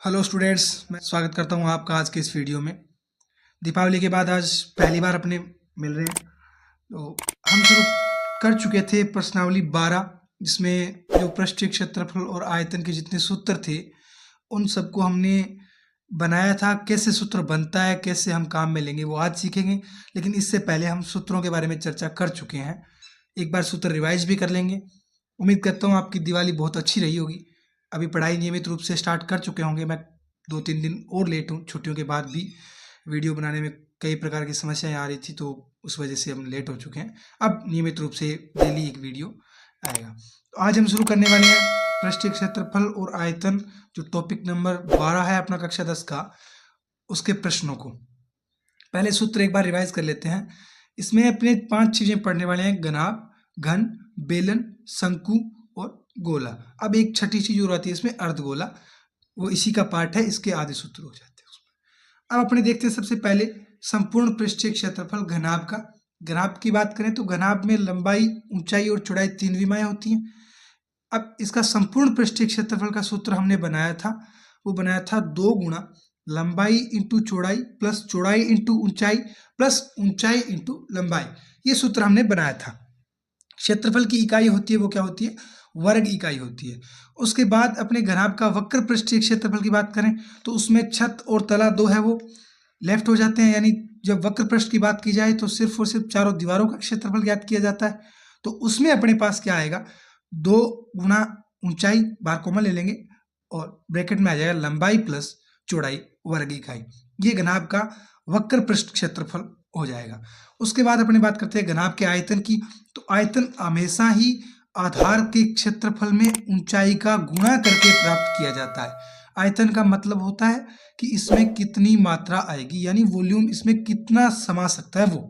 Hello students, मैं स्वागत करता हूं आपका आज के इस वीडियो में। दीपावली के बाद आज पहली बार अपने मिल रहे हैं। तो हम शुरू कर चुके थे प्रश्नावली 12, जिसमें जो पृष्ठीय क्षेत्रफल और आयतन के जितने सूत्र थे उन सबको हमने बनाया था। कैसे सूत्र बनता है, कैसे हम काम में लेंगे, वो आज सीखेंगे। लेकिन इससे पहले हम सूत्रों के बारे में चर्चा कर चुके हैं। एक बार सूत्र रिवाइज भी कर लेंगे। उम्मीद करता हूँ आपकी दिवाली बहुत अच्छी रही होगी। अभी पढ़ाई नियमित रूप से स्टार्ट कर चुके होंगे। मैं 2-3 दिन और लेट हूँ, छुट्टियों के बाद भी वीडियो बनाने में कई प्रकार की समस्याएं आ रही थी, तो उस वजह से हम लेट हो चुके हैं। अब नियमित रूप से डेली एक वीडियो आएगा। तो आज हम शुरू करने वाले हैं पृष्ठीय क्षेत्रफल और आयतन, जो टॉपिक नंबर 12 है अपना कक्षा 10 का, उसके प्रश्नों को। पहले सूत्र एक बार रिवाइज कर लेते हैं। इसमें अपने 5 चीजें पढ़ने वाले हैं: घनाभ, घन, बेलन, शंकु और गोला। अब एक छठी चीज और आती है इसमें, अर्धगोला। वो इसी का पार्ट है, इसके आधे सूत्र हो जाते हैं उसमें। अब अपने देखते हैं सबसे पहले संपूर्ण पृष्ठीय क्षेत्रफल घनाभ का। घनाभ की बात करें तो घनाभ में लंबाई, ऊंचाई और चौड़ाई 3 विमाएं होती हैं। अब इसका संपूर्ण पृष्ठीय क्षेत्रफल का सूत्र हमने बनाया था, वो बनाया था 2 गुणा लंबाई इंटू चौड़ाई प्लस चौड़ाई इंटू ऊंचाई प्लस ऊंचाई इंटू लंबाई। ये सूत्र हमने बनाया था। क्षेत्रफल की इकाई होती है वो क्या होती है? वर्ग इकाई होती है। उसके बाद अपने घनाभ का वक्र पृष्ठीय क्षेत्रफल की बात करें तो उसमें छत और तला दो है वो लेफ्ट हो जाते हैं। यानी जब वक्र पृष्ठ की बात की जाए तो सिर्फ और सिर्फ चारों दीवारों का क्षेत्रफल ज्ञात किया जाता है। तो उसमें अपने पास क्या आएगा? 2 गुणा ऊंचाई, बार कॉमन ले लेंगे, और ब्रैकेट में आ जाएगा लंबाई प्लस चौड़ाई वर्ग इकाई। ये घनाभ का वक्र पृष्ठ क्षेत्रफल हो जाएगा। उसके बाद अपने बात करते हैं घनाभ के आयतन की। तो आयतन हमेशा ही आधार के क्षेत्रफल में ऊंचाई का गुणा करके प्राप्त किया जाता है। आयतन का मतलब होता है कि इसमें कितनी मात्रा आएगी, यानी वॉल्यूम इसमें कितना समा सकता है वो।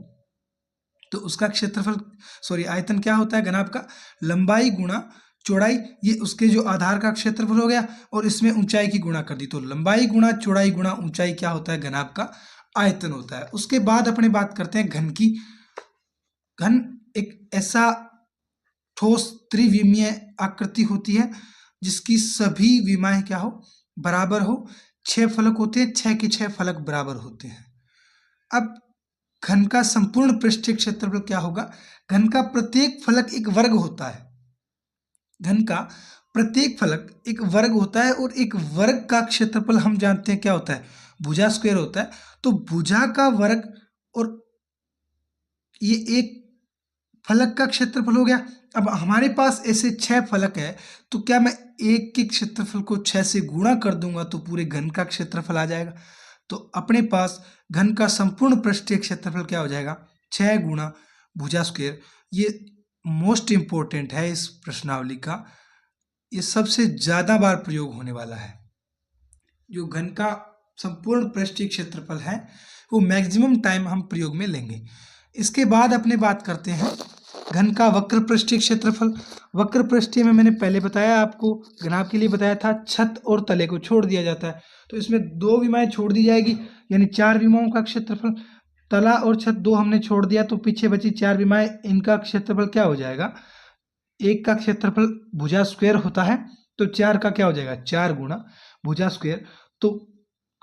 तो उसका क्षेत्रफल आयतन क्या होता है घनाभ का? लंबाई गुणा चौड़ाई, ये उसके जो आधार का क्षेत्रफल हो गया, और इसमें ऊंचाई की गुणा कर दी, तो लंबाई गुणा चौड़ाई गुणा ऊंचाई क्या होता है? घनाभ का आयतन होता है। उसके बाद अपने बात करते हैं घन की। घन एक ऐसा ठोस त्रिविमीय आकृति होती है जिसकी सभी विमाएं क्या हो? बराबर हो। 6 फलक होते हैं, 6 के 6 फलक बराबर होते हैं। अब घन का संपूर्ण पृष्ठीय क्षेत्रफल क्या होगा? घन का प्रत्येक फलक एक वर्ग होता है। घन का प्रत्येक फलक एक वर्ग होता है, और एक वर्ग का क्षेत्रफल हम जानते हैं क्या होता है? भुजा स्क्वायर होता है। तो भुजा का वर्ग, और ये एक फलक का क्षेत्रफल हो गया। अब हमारे पास ऐसे 6 फलक है, तो क्या मैं एक के क्षेत्रफल को 6 से गुणा कर दूंगा तो पूरे घन का क्षेत्रफल आ जाएगा। तो अपने पास घन का संपूर्ण पृष्ठीय क्षेत्रफल क्या हो जाएगा? 6 गुणा भुजा स्क्वायर। ये मोस्ट इंपॉर्टेंट है इस प्रश्नावली का, ये सबसे ज्यादा बार प्रयोग होने वाला है। जो घन का संपूर्ण पृष्ठीय क्षेत्रफल है वो मैक्सिमम टाइम हम प्रयोग में लेंगे। इसके बाद अपने बात करते हैं घन का वक्र पृष्ठीय क्षेत्रफल। वक्र पृष्ठीय में मैंने पहले बताया आपको, घनाभ के लिए बताया था, छत और तले को छोड़ दिया जाता है। तो इसमें 2 विमाएं छोड़ दी जाएगी, यानी 4 विमाओं का क्षेत्रफल। तला और छत 2 हमने छोड़ दिया, तो पीछे बची 4 विमाएं, इनका क्षेत्रफल क्या हो जाएगा? एक का क्षेत्रफल भुजा स्क्वायर होता है, तो 4 का क्या हो जाएगा? 4 गुणा भुजा स्क्वायर। तो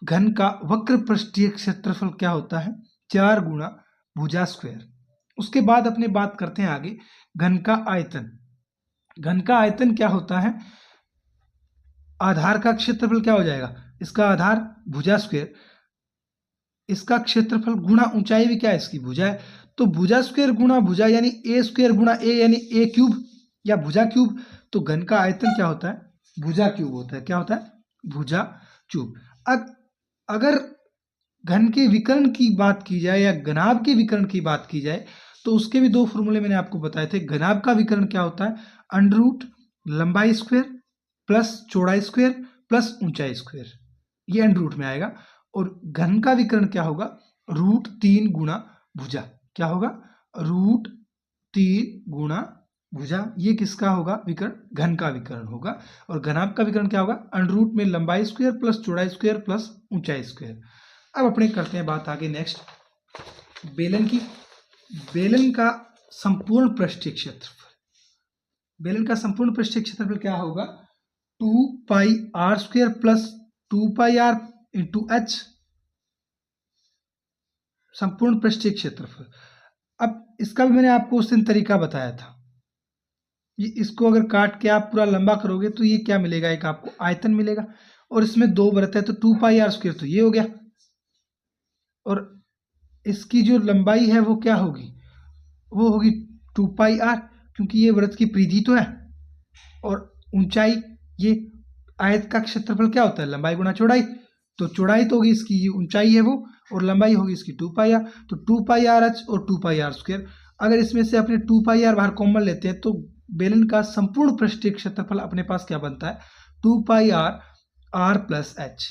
घन का वक्र पृष्ठीय क्षेत्रफल क्या होता है? 4 गुणा भुजा स्क्वायर। उसके बाद अपने बात करते हैं आगे घन का आयतन। घन का आयतन क्या होता है? आधार का क्षेत्रफल क्या हो जाएगा? इसका आधार भुजा स्क्वायर, इसका क्षेत्रफल गुणा ऊंचाई भी क्या है? इसकी भुजा है। तो भुजा स्क्वायर गुणा भुजा, यानी ए स्क्वायर गुणा ए, यानी ए क्यूब या भुजा क्यूब। तो घन का आयतन क्या होता है? भुजा क्यूब होता है। क्या होता है? भुजा क्यूब। अब अगर घन के विकर्ण की बात की जाए या घनाभ के विकर्ण की बात की जाए, तो उसके भी 2 फॉर्मूले मैंने आपको बताए थे। घनाभ का विकर्ण क्या होता है? अंडर रूट लंबाई स्क्वायर प्लस चौड़ाई स्क्वायर प्लस ऊंचाई स्क्वायर, ये अंडर रूट में आएगा। और घन का विकर्ण क्या होगा? रूट 3 गुणा भुजा। क्या होगा? रूट 3 गुणा भुजा। ये किसका होगा विकर्ण? घन का विकर्ण होगा। और घनाभ का विकर्ण क्या होगा? अंडर रूट में लंबाई स्क्वायर प्लस चौड़ाई स्क्वायर प्लस ऊंचाई स्क्वायर। अब अपने करते हैं बात आगे नेक्स्ट बेलन की। बेलन का संपूर्ण पृष्ठीय क्षेत्रफल। बेलन का संपूर्ण पृष्ठीय क्षेत्रफल क्या होगा? 2 pi r square plus 2πr into H संपूर्ण पृष्ठीय क्षेत्रफल। अब इसका भी मैंने आपको उस दिन तरीका बताया था। ये इसको अगर काट के आप पूरा लंबा करोगे तो ये क्या मिलेगा, एक आपको आयतन मिलेगा, और इसमें 2 वृत्त है तो 2πr² तो ये हो गया, और इसकी जो लंबाई है वो क्या होगी, वो होगी 2πr, क्योंकि ये वृत्त की परिधि तो है, और ऊंचाई, ये आयत का क्षेत्रफल क्या होता है, लंबाई गुणा चौड़ाई, तो चौड़ाई तो होगी इसकी, ये ऊंचाई है वो, और लंबाई होगी इसकी 2πr, तो 2πrh और 2πr²। अगर इसमें से अपने 2πr बाहर कॉमन लेते हैं तो बेलन का संपूर्ण पृष्ठीय क्षेत्रफल अपने पास क्या बनता है, 2πr r प्लस h।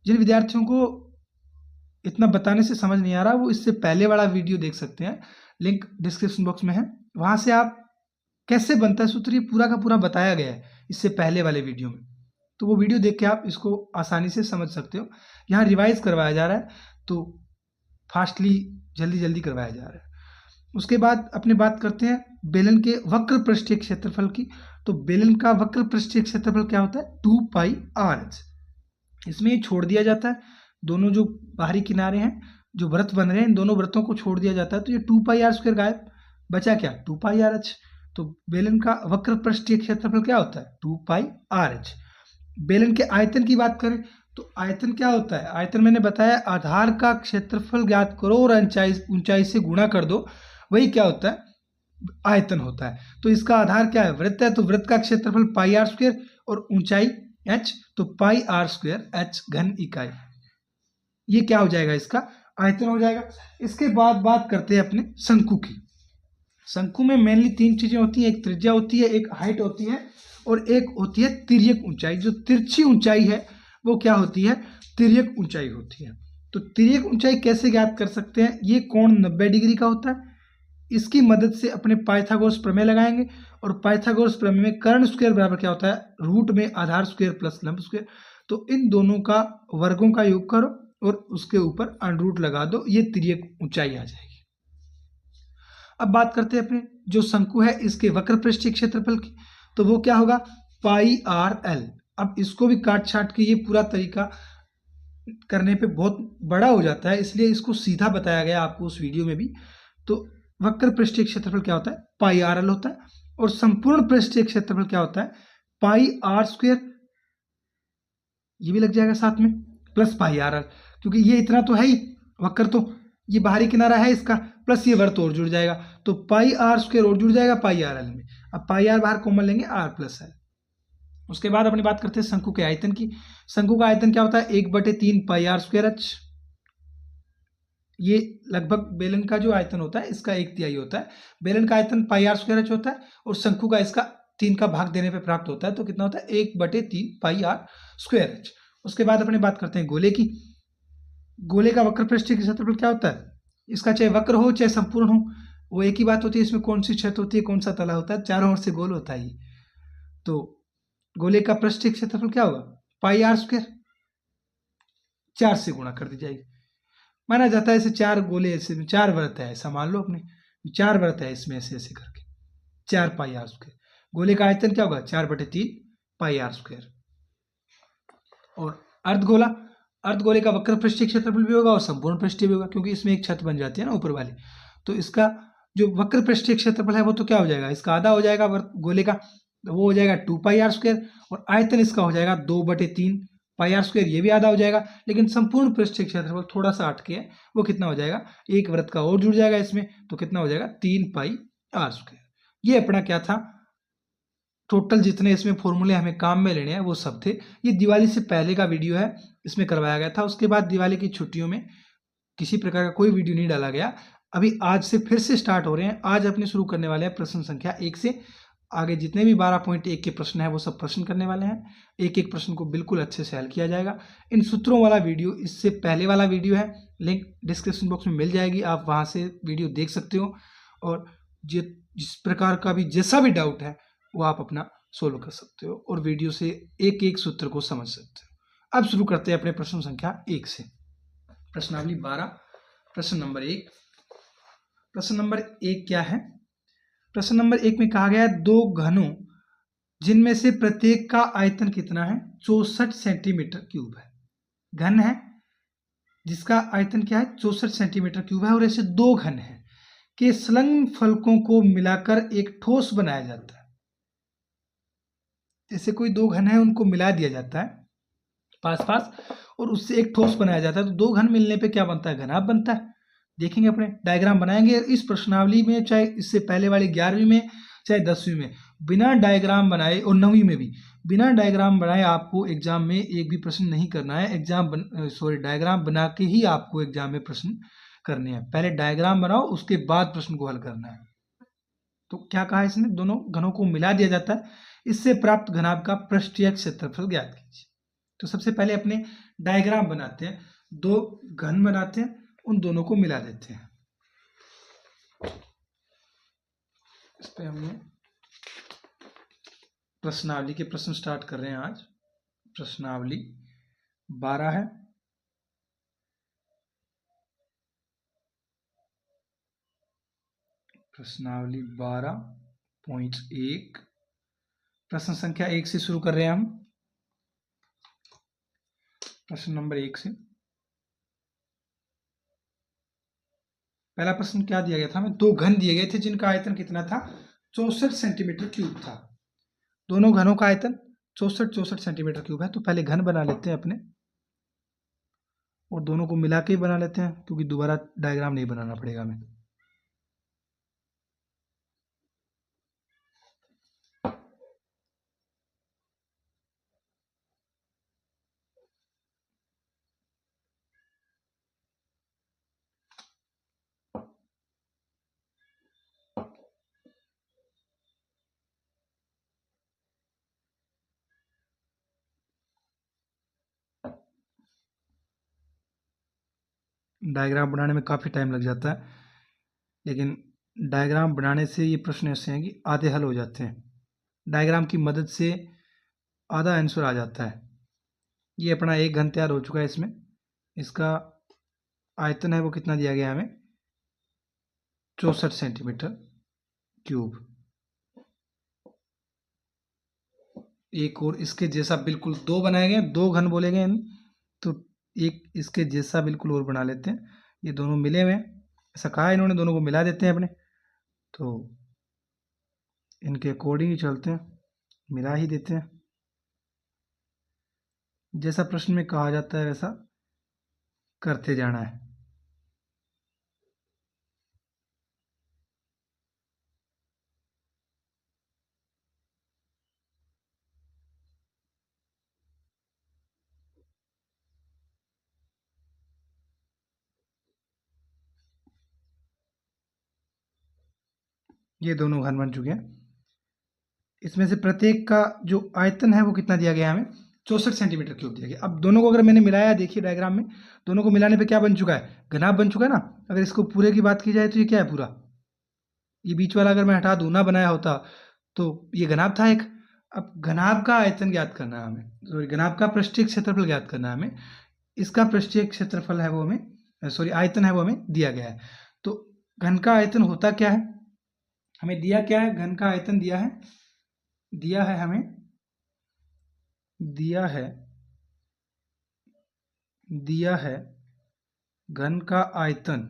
जिन विद्यार्थियों को इतना बताने से समझ नहीं आ रहा वो इससे पहले वाला वीडियो देख सकते हैं, लिंक डिस्क्रिप्शन बॉक्स में है, वहां से आप कैसे बनता है सूत्र ये पूरा का पूरा बताया गया है इससे पहले वाले वीडियो में, तो वो वीडियो देख के आप इसको आसानी से समझ सकते हो। यहाँ रिवाइज करवाया जा रहा है तो फास्टली जल्दी जल्दी करवाया जा रहा है। उसके बाद अपने बात करते हैं बेलन के वक्र पृष्ठीय क्षेत्रफल की। तो बेलन का वक्र पृष्ठीय क्षेत्रफल क्या होता है, 2πrh। इसमें छोड़ दिया जाता है, दोनों जो बाहरी किनारे हैं जो वृत्त बन रहे हैं इन दोनों वृत्तों को छोड़ दिया जाता है, तो ये 2πr² गायब, बचा क्या, 2πrh। तो बेलन का वक्र पृष्ठीय क्षेत्रफल क्या होता है, 2πrh। बेलन के आयतन की बात करें तो आयतन क्या होता है, आयतन मैंने बताया आधार का क्षेत्रफल ज्ञात करो और ऊंचाई से गुणा कर दो, वही क्या होता है, आयतन होता है। तो इसका आधार क्या है, वृत्त है, तो वृत्त का क्षेत्रफल πr² और ऊंचाई h, तो πr² h घन इकाई, ये क्या हो जाएगा, इसका आयतन हो जाएगा। इसके बाद बात करते हैं अपने शंकु की। शंकु में मेनली 3 चीजें होती हैं, एक त्रिज्या होती है, एक हाइट होती है, और एक होती है तिर्यक ऊंचाई। जो तिरछी ऊंचाई है वो क्या होती है, तिर्यक ऊंचाई होती है। तो तिर्यक ऊंचाई कैसे ज्ञात कर सकते हैं, ये कोण 90 डिग्री का होता है, इसकी मदद से अपने पाइथागोरस प्रमेय लगाएंगे, और पाइथागोरस प्रमेय में कर्ण स्क्वायर बराबर क्या होता है, रूट में आधार स्क्वायर प्लस लंब स्क्वायर। तो इन दोनों का वर्गों का योग करो और उसके ऊपर अंडरूट लगा दो, ये तिर्यक ऊंचाई आ जाएगी। अब बात करते हैं अपने जो शंकु है इसके वक्र पृष्ठीय क्षेत्रफल की, तो वो क्या होगा, πrl। अब इसको भी काट छाट के ये पूरा तरीका करने पे बहुत बड़ा हो जाता है, इसलिए इसको सीधा बताया गया आपको उस वीडियो में भी। तो वक्र पृष्ठीय क्षेत्रफल क्या होता है, πrl होता है, और संपूर्ण पृष्ठीय क्षेत्रफल क्या होता है, πr², ये भी लग जाएगा साथ में, प्लस πrl, क्योंकि ये इतना तो है ही वक्र, तो ये बाहरी किनारा है इसका, प्लस ये वर्त और जुड़ जाएगा, तो πr² और जुड़ जाएगा πrl में। अब πr बाहर कॉमन लेंगे, r प्लस है। उसके बाद अपनी बात करते हैं शंकु के आयतन की। शंकु का आयतन क्या होता है, 1/3 πr²h। ये लगभग बेलन का जो आयतन होता है इसका 1/3 होता है। बेलन का आयतन πr² होता है, और शंकु का इसका 3 का भाग देने पे प्राप्त होता है, तो कितना होता है, 1/3 πr²h। उसके बाद अपनी बात करते हैं गोले की। गोले का वक्र पृष्ठीय क्षेत्रफल क्या होता है, इसका चाहे वक्र हो चाहे संपूर्ण हो वो एक ही बात होती है, इसमें कौन सी छत होती है, कौन सा तला होता है, चारों ओर से गोल होता है। तो गोले का पृष्ठीय क्षेत्रफल क्या होगा, πr², 4 से गुणा कर दी जाएगी। माना जाता है ऐसे 4 गोले, ऐसे 4 वृत्त है, ऐसा मान लो अपने 4 वृत्त है इसमें, ऐसे ऐसे करके 4 πr²। गोले का आयतन क्या होगा, 4/3 πr²। और अर्धगोला, अर्धगोले का वक्र पृष्ठीय क्षेत्रफल भी होगा और संपूर्ण पृष्ठीय भी होगा, क्योंकि इसमें एक छत बन जाती है ना ऊपर वाली। तो इसका जो वक्र पृष्ठीय क्षेत्रफल है वो तो क्या हो जाएगा, इसका आधा हो जाएगा गोले का, वो हो जाएगा 2πr², और आयतन इसका हो जाएगा 2/3 πr², ये भी आधा हो जाएगा। लेकिन संपूर्ण पृष्ठीय क्षेत्रफल थोड़ा सा अटके है, वो कितना हो जाएगा, एक वृत्त का और जुड़ जाएगा इसमें, तो कितना हो जाएगा, 3πr²। ये अपना क्या था, टोटल जितने इसमें फॉर्मूले हमें काम में लेने हैं वो सब थे। ये दिवाली से पहले का वीडियो है, इसमें करवाया गया था। उसके बाद दिवाली की छुट्टियों में किसी प्रकार का कोई वीडियो नहीं डाला गया। अभी आज से फिर से स्टार्ट हो रहे हैं। आज अपने शुरू करने वाले हैं प्रश्न संख्या 1 से आगे जितने भी 12.1 के प्रश्न है वो सब प्रश्न करने वाले हैं। एक एक प्रश्न को बिल्कुल अच्छे से हल किया जाएगा। इन सूत्रों वाला वीडियो इससे पहले वाला वीडियो है, लिंक डिस्क्रिप्शन बॉक्स में मिल जाएगी, आप वहां से वीडियो देख सकते हो। और जिस प्रकार का भी जैसा भी डाउट है वो आप अपना सोल्व कर सकते हो और वीडियो से एक एक सूत्र को समझ सकते हो। अब शुरू करते हैं अपने प्रश्न संख्या 1 से। प्रश्नावली 12, प्रश्न नंबर 1। प्रश्न नंबर 1 क्या है, प्रश्न नंबर 1 में कहा गया है 2 घनों जिनमें से प्रत्येक का आयतन कितना है, 64 सेंटीमीटर क्यूब है। घन है जिसका आयतन क्या है 64 सेंटीमीटर क्यूब है, और ऐसे दो घन है के संलग्न फलकों को मिलाकर एक ठोस बनाया जाता है। जैसे कोई दो घन है उनको मिला दिया जाता है पास पास और उससे एक ठोस बनाया जाता है, तो दो घन मिलने पे क्या बनता है, घनाभ बनता है। देखेंगे अपने डायग्राम बनाएंगे इस प्रश्नावली में, चाहे इससे पहले वाली 11वीं में चाहे 10वीं में, बिना डायग्राम बनाए, और 9वीं में भी बिना डायग्राम बनाए आपको एग्जाम में एक भी प्रश्न नहीं करना है। डायग्राम बना के ही आपको एग्जाम में प्रश्न करने हैं। पहले डायग्राम बनाओ, उसके बाद प्रश्न को हल करना है। तो क्या कहा इसने, दोनों घनों को मिला दिया जाता है, इससे प्राप्त घनाभ का पृष्ठीय क्षेत्रफल ज्ञात कीजिए। तो सबसे पहले अपने डायग्राम बनाते हैं, दो घन बनाते हैं, उन दोनों को मिला देते हैं। इस पे हमने प्रश्नावली के प्रश्न स्टार्ट कर रहे हैं आज। प्रश्नावली 12 है। प्रश्नावली 12.1 प्रश्न संख्या 1 से शुरू कर रहे हैं हम। प्रश्न नंबर 1 से पहला प्रश्न क्या दिया गया था हमें, दो घन दिए गए थे जिनका आयतन कितना था, 64 सेंटीमीटर क्यूब था। दोनों घनों का आयतन 64 सेंटीमीटर क्यूब है। तो पहले घन बना लेते हैं अपने, और दोनों को मिला के ही बना लेते हैं क्योंकि दोबारा डायग्राम नहीं बनाना पड़ेगा हमें। डायग्राम बनाने में काफ़ी टाइम लग जाता है, लेकिन डायग्राम बनाने से ये प्रश्न ऐसे हैं कि आधे हल हो जाते हैं। डायग्राम की मदद से आधा आंसर आ जाता है। ये अपना एक घन तैयार हो चुका है। इसमें इसका आयतन है वो कितना दिया गया है हमें, 64 सेंटीमीटर क्यूब। एक और इसके जैसा बिल्कुल दो बनाए गए, दो घन बोले गए, तो एक इसके जैसा बिल्कुल और बना लेते हैं। ये दोनों मिले हुए हैं, ऐसा कहा है इन्होंने, दोनों को मिला देते हैं अपने, तो इनके अकॉर्डिंग ही चलते हैं, मिला ही देते हैं। जैसा प्रश्न में कहा जाता है वैसा करते जाना है। ये दोनों घन बन चुके हैं। इसमें से प्रत्येक का जो आयतन है वो कितना दिया गया हमें, 64 सेंटीमीटर क्यूब दिया गया। अब दोनों को अगर मैंने मिलाया, देखिए डायग्राम में दोनों को मिलाने पे क्या बन चुका है, घनाभ बन चुका है ना। अगर इसको पूरे की बात की जाए तो ये क्या है, पूरा ये बीच वाला अगर मैं हटा दूं, ना बनाया होता तो ये घनाभ था एक। अब घनाभ का आयतन ज्ञात करना है हमें, सॉरी घनाभ का पृष्ठीय क्षेत्रफल ज्ञात करना है हमें। इसका पृष्ठीय क्षेत्रफल है वो हमें, सॉरी आयतन है वो हमें दिया गया है। तो घन का आयतन होता क्या है, हमें दिया क्या है, घन का आयतन दिया है, हमें दिया है घन का आयतन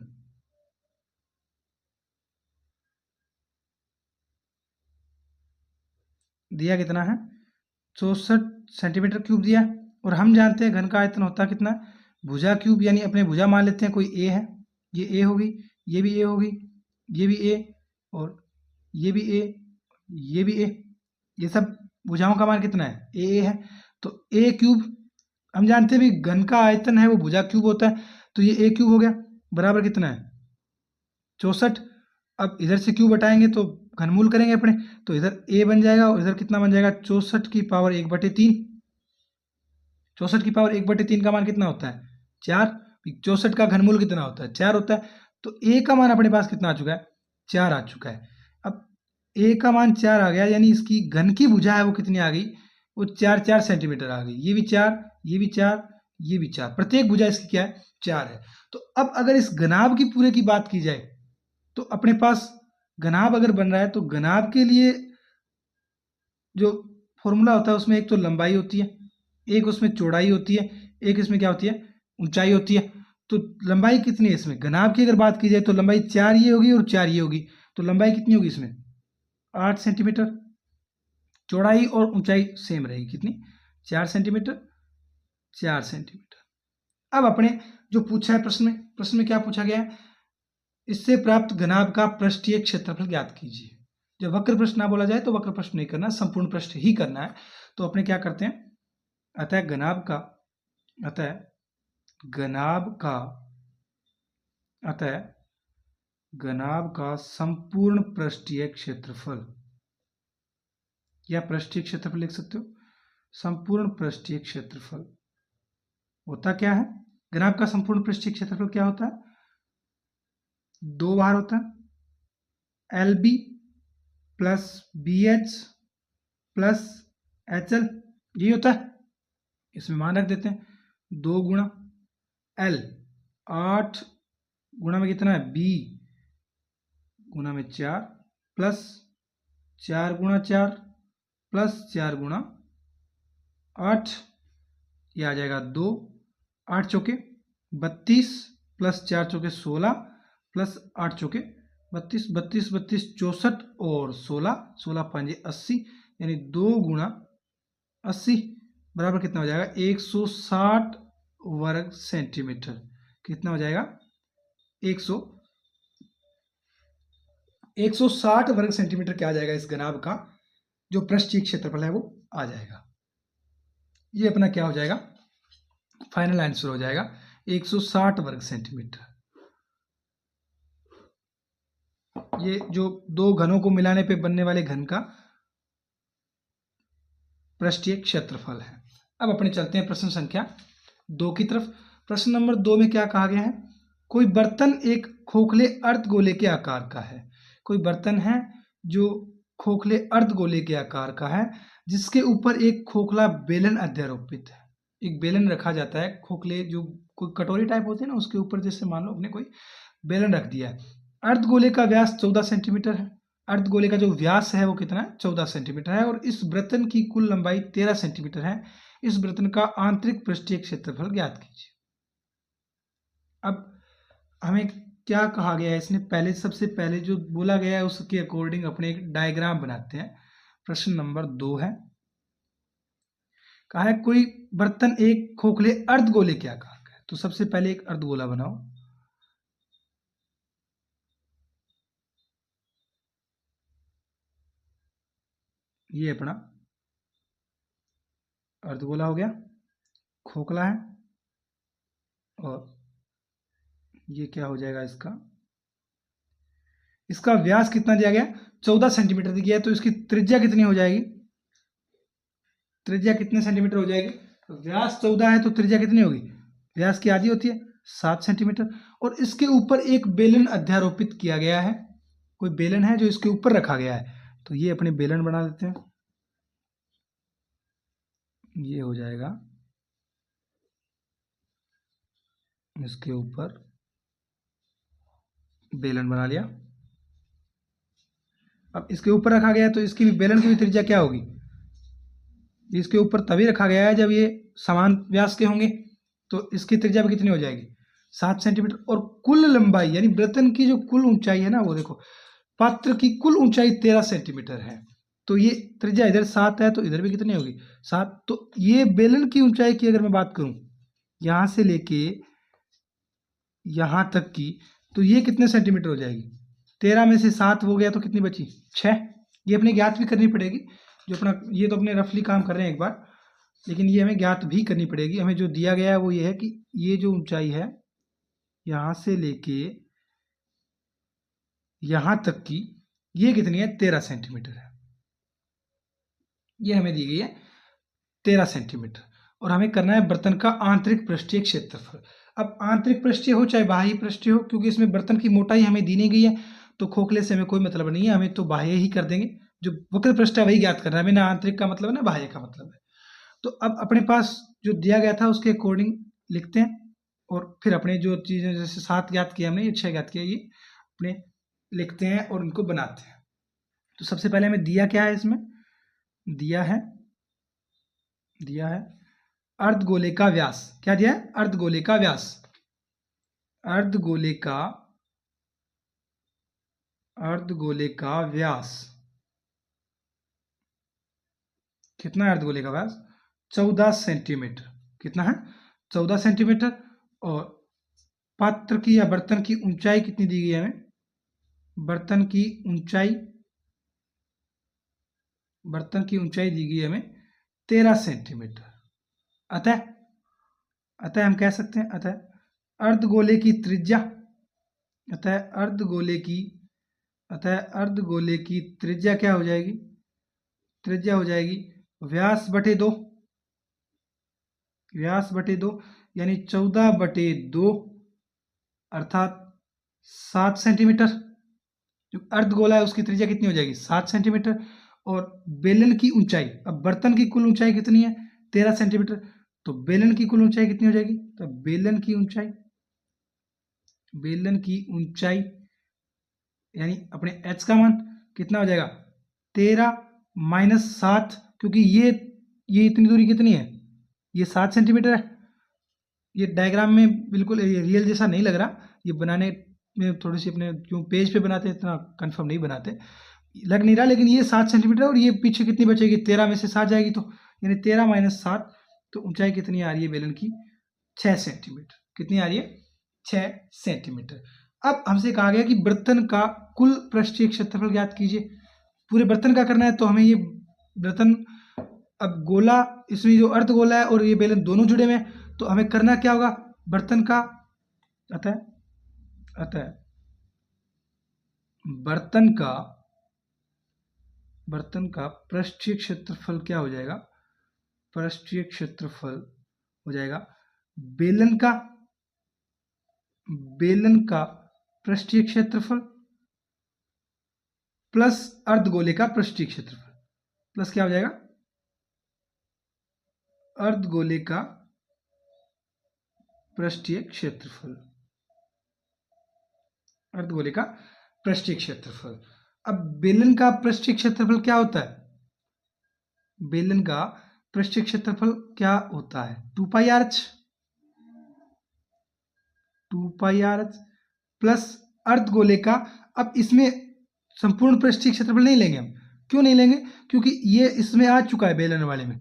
दिया कितना है, 64 सेंटीमीटर क्यूब दिया। और हम जानते हैं घन का आयतन होता कितना, भुजा क्यूब, यानी अपने भुजा मान लेते हैं कोई ए है, ये ए होगी, ये भी ए होगी, ये भी ए, और ये भी ए, ये भी ए, ये सब भुजाओं का मान कितना है, ए है। तो ए क्यूब, हम जानते हैं भी घन का आयतन है वो भुजा क्यूब होता है, तो ये ए क्यूब हो गया, बराबर कितना है 64। अब इधर से क्यूब हटाएंगे तो घनमूल करेंगे अपने, तो इधर ए बन जाएगा और इधर कितना बन जाएगा, 64 की पावर 1/3। 64 की पावर 1/3 का मान कितना होता है, 4। 64 का घनमूल कितना होता है, 4 होता है। तो ए का मान अपने पास कितना आ चुका है, 4 आ चुका है। अब ए का मान 4 आ गया, यानी इसकी घन की भुजा है वो कितनी आ गई, वो 4 सेंटीमीटर आ गई। ये भी 4, ये भी 4, ये भी 4, प्रत्येक भुजा इसकी क्या है, 4 है। तो अब अगर इस घनाभ की पूरे की बात की जाए तो अपने पास घनाभ अगर बन रहा है, तो घनाभ के लिए जो फॉर्मूला होता है उसमें एक तो लंबाई होती है, एक उसमें चौड़ाई होती है, एक इसमें क्या होती है, ऊंचाई होती है। तो लंबाई कितनी है इसमें, घनाभ की अगर बात की जाए तो लंबाई 4 ये होगी और 4 ये होगी, तो लंबाई कितनी होगी इसमें 8 सेंटीमीटर। चौड़ाई और ऊंचाई सेम रहेगी, कितनी 4 सेंटीमीटर, 4 सेंटीमीटर। अब अपने जो पूछा है प्रश्न में क्या पूछा गया है, इससे प्राप्त घनाभ का पृष्ठीय क्षेत्रफल ज्ञात कीजिए। जब वक्र पृष्ठ ना बोला जाए तो वक्र पृष्ठ नहीं करना, संपूर्ण पृष्ठ ही करना है। तो अपने क्या करते हैं, अतः घनाभ का संपूर्ण पृष्ठीय क्षेत्रफल, या पृष्ठीय क्षेत्रफल लिख सकते हो, संपूर्ण पृष्ठीय क्षेत्रफल होता क्या है, घनाभ का संपूर्ण पृष्ठीय क्षेत्रफल क्या होता है, 2 बार होता है LB plus BH plus HL, ये होता है। इसमें मान रख देते हैं 2 गुणा L, 8 गुणा में कितना है B गुणा में 4 प्लस 4 गुणा 4 प्लस 4 गुणा 8, ये आ जाएगा 2, 8 चौके 32 प्लस 4 चौके 16 प्लस 8 चौके 32, 32 32 64 और 16, 16 5 80, यानी 2 गुणा 80 बराबर कितना हो जाएगा 160 वर्ग सेंटीमीटर। कितना हो जाएगा 160 वर्ग सेंटीमीटर क्या आ जाएगा, इस घनाभ का जो पृष्ठीय क्षेत्रफल है वो आ जाएगा। ये अपना क्या हो जाएगा, फाइनल आंसर हो जाएगा 160 वर्ग सेंटीमीटर। ये जो दो घनों को मिलाने पे बनने वाले घन का पृष्ठीय क्षेत्रफल है। अब अपने चलते हैं प्रश्न संख्या 2 की तरफ। प्रश्न नंबर 2 में क्या कहा गया है, कोई बर्तन एक खोखले अर्धगोले के आकार का है। कोई बर्तन है जो खोखले अर्धगोले के आकार का है, जिसके ऊपर एक खोखला बेलन अध्यारोपित है। एक बेलन रखा जाता है, खोखले जो कोई कटोरी टाइप होते हैं ना, उसके ऊपर जैसे मान लो अपने कोई बेलन रख दिया है। अर्धगोले का व्यास 14 सेंटीमीटर है। अर्धगोले का जो व्यास है वो कितना है, 14 सेंटीमीटर है, और इस वृत्तन की कुल लंबाई 13 सेंटीमीटर है। इस वृत्तन का आंतरिक पृष्ठीय क्षेत्रफल ज्ञात कीजिए। अब हमें क्या कहा गया है, इसने पहले सबसे पहले जो बोला गया है उसके अकॉर्डिंग अपने एक डायग्राम बनाते हैं। प्रश्न नंबर 2 है, कहा है कोई बर्तन एक खोखले अर्धगोले के आकार का है। तो सबसे पहले एक अर्धगोला बनाओ, ये अपना अर्धगोला हो गया, खोखला है, और ये क्या हो जाएगा, इसका व्यास कितना दिया गया 14 सेंटीमीटर दिया है। तो इसकी त्रिज्या कितनी हो जाएगी, त्रिज्या कितने सेंटीमीटर हो जाएगी, तो व्यास 14 है तो त्रिज्या कितनी होगी, व्यास की आधी होती है 7 सेंटीमीटर। और इसके ऊपर एक बेलन अध्यारोपित किया गया है, कोई बेलन है जो इसके ऊपर रखा गया है। तो ये अपने बेलन बना देते हैं, ये हो जाएगा इसके ऊपर बेलन बना लिया। अब इसके ऊपर रखा गया है तो इसकी भी बेलन की भी त्रिज्या क्या होगी, इसके ऊपर तभी रखा गया है जब ये समान व्यास के होंगे। तो इसकी त्रिज्या भी कितनी हो जाएगी 7 सेंटीमीटर। और कुल लंबाई यानी वृत्तन की जो कुल ऊंचाई है ना, वो देखो पात्र की कुल ऊंचाई 13 सेंटीमीटर है। तो ये त्रिज्या इधर 7 है तो इधर भी कितनी होगी 7। तो ये बेलन की ऊंचाई की अगर मैं बात करूं यहां से लेके यहां तक की, तो ये कितने सेंटीमीटर हो जाएगी, 13 में से 7 हो गया तो कितनी बची 6। ये अपने ज्ञात भी करनी पड़ेगी, जो अपना ये तो अपने रफली काम कर रहे हैं एक बार, लेकिन ये हमें ज्ञात भी करनी पड़ेगी। हमें जो दिया गया है वो ये है कि ये जो ऊंचाई है यहां से लेके यहां तक की ये कितनी है 13 सेंटीमीटर है। ये हमें दी गई है 13 सेंटीमीटर, और हमें करना है बर्तन का आंतरिक पृष्ठीय क्षेत्रफल। अब आंतरिक पृष्ठीय हो चाहे बाह्य पृष्ठीय हो, क्योंकि इसमें बर्तन की मोटाई हमें दी नहीं गई है तो खोखले से हमें कोई मतलब नहीं है, हमें तो बाह्य ही कर देंगे। जो वक्र पृष्ठ है वही ज्ञात करना है, हमें ना आंतरिक का मतलब है ना बाह्य का मतलब है। तो अब अपने पास जो दिया गया था उसके अकॉर्डिंग लिखते हैं, और फिर अपने जो चीज़ें जैसे 7 ज्ञात किया हमने, ये 6 ज्ञात किया, ये अपने लिखते हैं और इनको बनाते हैं। तो सबसे पहले हमें दिया क्या है, इसमें दिया है अर्धगोले का व्यास क्या दिया है? अर्धगोले का व्यास, अर्धगोले का व्यास कितना है? अर्धगोले का व्यास 14 सेंटीमीटर। कितना है? 14 सेंटीमीटर। और पात्र की या बर्तन की ऊंचाई कितनी दी गई है हमें? बर्तन की ऊंचाई दी गई है हमें 13 सेंटीमीटर। अतः हम कह सकते हैं अर्धगोले की त्रिज्या अर्धगोले की त्रिज्या क्या हो जाएगी? त्रिज्या हो जाएगी व्यास बटे 2, यानी 14/2 अर्थात 7 सेंटीमीटर। जो अर्धगोला है उसकी त्रिज्या कितनी हो जाएगी? 7 सेंटीमीटर। और बेलन की ऊंचाई, अब बर्तन की कुल ऊंचाई कितनी है? 13 सेंटीमीटर। तो बेलन की कुल ऊंचाई कितनी हो जाएगी? तो बेलन की ऊंचाई यानी अपने h का मान कितना हो जाएगा? 13 माइनस 7, क्योंकि ये इतनी दूरी कितनी है? ये 7 सेंटीमीटर है। ये डायग्राम में बिल्कुल रियल जैसा नहीं लग रहा, ये बनाने में थोड़ी सी अपने क्यों पेज पे बनाते हैं इतना कंफर्म नहीं बनाते, लग नहीं रहा, लेकिन ये 7 सेंटीमीटर और ये पीछे कितनी बचेगी? 13 में से 7 जाएगी तो यानी 13 माइनस 7, तो ऊंचाई कितनी आ रही है बेलन की? 6 सेंटीमीटर। कितनी आ रही है? 6 सेंटीमीटर। अब हमसे कहा गया कि बर्तन का कुल पृष्ठीय क्षेत्रफल ज्ञात कीजिए। पूरे बर्तन का करना है, तो हमें ये बर्तन, अब गोला, इसमें जो अर्धगोला है और ये बेलन दोनों जुड़े हुए हैं, तो हमें करना क्या होगा? बर्तन का अतः बर्तन का पृष्ठीय क्षेत्रफल क्या हो जाएगा? पृष्ठीय क्षेत्रफल हो जाएगा बेलन का पृष्ठीय क्षेत्रफल प्लस अर्धगोले का पृष्ठीय क्षेत्रफल, प्लस क्या हो जाएगा? अर्धगोले का पृष्ठीय क्षेत्रफल, अर्धगोले का पृष्ठीय क्षेत्रफल। अब बेलन का पृष्ठीय क्षेत्रफल क्या होता है? बेलन का पृष्ठीय क्षेत्रफल क्या होता है? 2 पाई आर एच प्लस अर्धगोले का। अब इसमें संपूर्ण पृष्ठीय क्षेत्रफल नहीं लेंगे हम। क्यों नहीं लेंगे? क्योंकि ये इसमें आ चुका है, बेलन वाले में,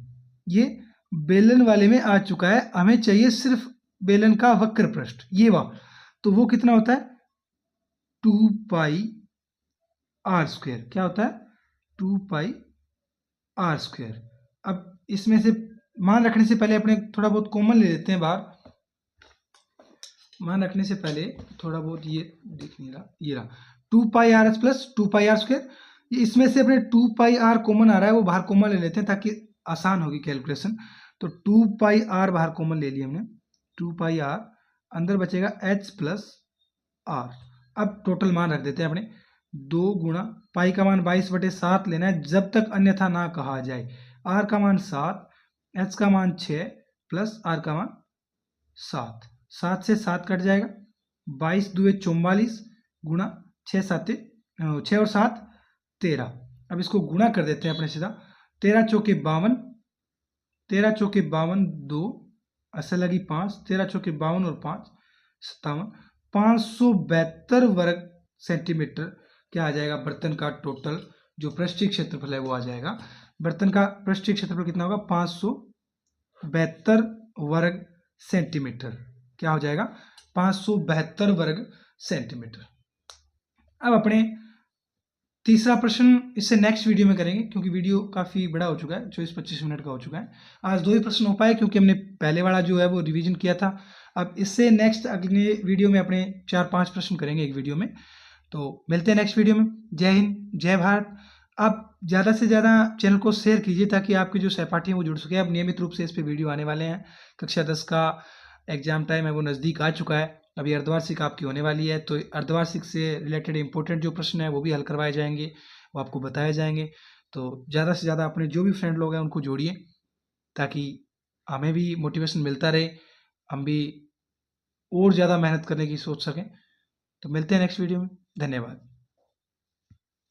ये बेलन वाले में आ चुका है। हमें चाहिए सिर्फ बेलन का वक्र पृष्ठ, ये वाला, तो वो कितना होता है? 2 पाई आर स्क्वायर। क्या होता है? 2 पाई आर स्क्वायर। अब इसमें से मान रखने से पहले अपने थोड़ा बहुत कॉमन ले लेते हैं बाहर। मान रखने से पहले थोड़ा बहुत ये दिख नहीं रहा, ये रहा 2 pi r H plus 2 pi r square. ये इसमें से अपने 2 पाई आर कॉमन आ रहा है, वो बाहर कॉमन ले लेते हैं ताकि आसान होगी कैलकुलेशन। तो 2 पाई आर बाहर कॉमन ले लिया हमने, 2 पाई आर, अंदर बचेगा एच प्लस आर। अब टोटल मान रख देते हैं अपने, 2 गुणा पाई का मान 22/7 लेना है जब तक अन्यथा ना कहा जाए। आर का मान 7, एच का मान 6 प्लस आर का मान 7। 7 से 7 कट जाएगा, 22 दूए 44 गुणा 6 और 7 13। अब इसको गुणा कर देते हैं अपने सीधा, 13 चौके 52, 13 चौके 52, 2 ऐसा लगी 5, 13 चौके 52 और 5 57, 572 वर्ग सेंटीमीटर क्या आ जाएगा? बर्तन का टोटल जो पृष्ठीय क्षेत्रफल है वो आ जाएगा। बर्तन का पृष्ठीय क्षेत्रफल कितना होगा? 572 वर्ग सेंटीमीटर। क्या हो जाएगा? 572 वर्ग सेंटीमीटर। अब अपने तीसरा प्रश्न इससे नेक्स्ट वीडियो में करेंगे, क्योंकि वीडियो काफ़ी बड़ा हो चुका है, 24-25 मिनट का हो चुका है। आज 2 ही प्रश्न हो पाए क्योंकि हमने पहले वाला जो है वो रिवीजन किया था। अब इससे नेक्स्ट अगले वीडियो में अपने 4-5 प्रश्न करेंगे एक वीडियो में। तो मिलते हैं नेक्स्ट वीडियो में। जय हिंद, जय भारत। आप ज़्यादा से ज़्यादा चैनल को शेयर कीजिए ताकि आपके जो सहपाठी हैं वो जुड़ सके। अब नियमित रूप से इस पर वीडियो आने वाले हैं। कक्षा 10 का एग्जाम टाइम है वो नज़दीक आ चुका है। अभी अर्धवार्षिक आपकी होने वाली है, तो अर्धवार्षिक से रिलेटेड इंपॉर्टेंट जो प्रश्न है वो भी हल करवाए जाएंगे, वो आपको बताए जाएंगे। तो ज़्यादा से ज़्यादा अपने जो भी फ्रेंड लोग हैं उनको जोड़िए ताकि हमें भी मोटिवेशन मिलता रहे, हम भी और ज़्यादा मेहनत करने की सोच सकें। तो मिलते हैं नेक्स्ट वीडियो में। धन्यवाद।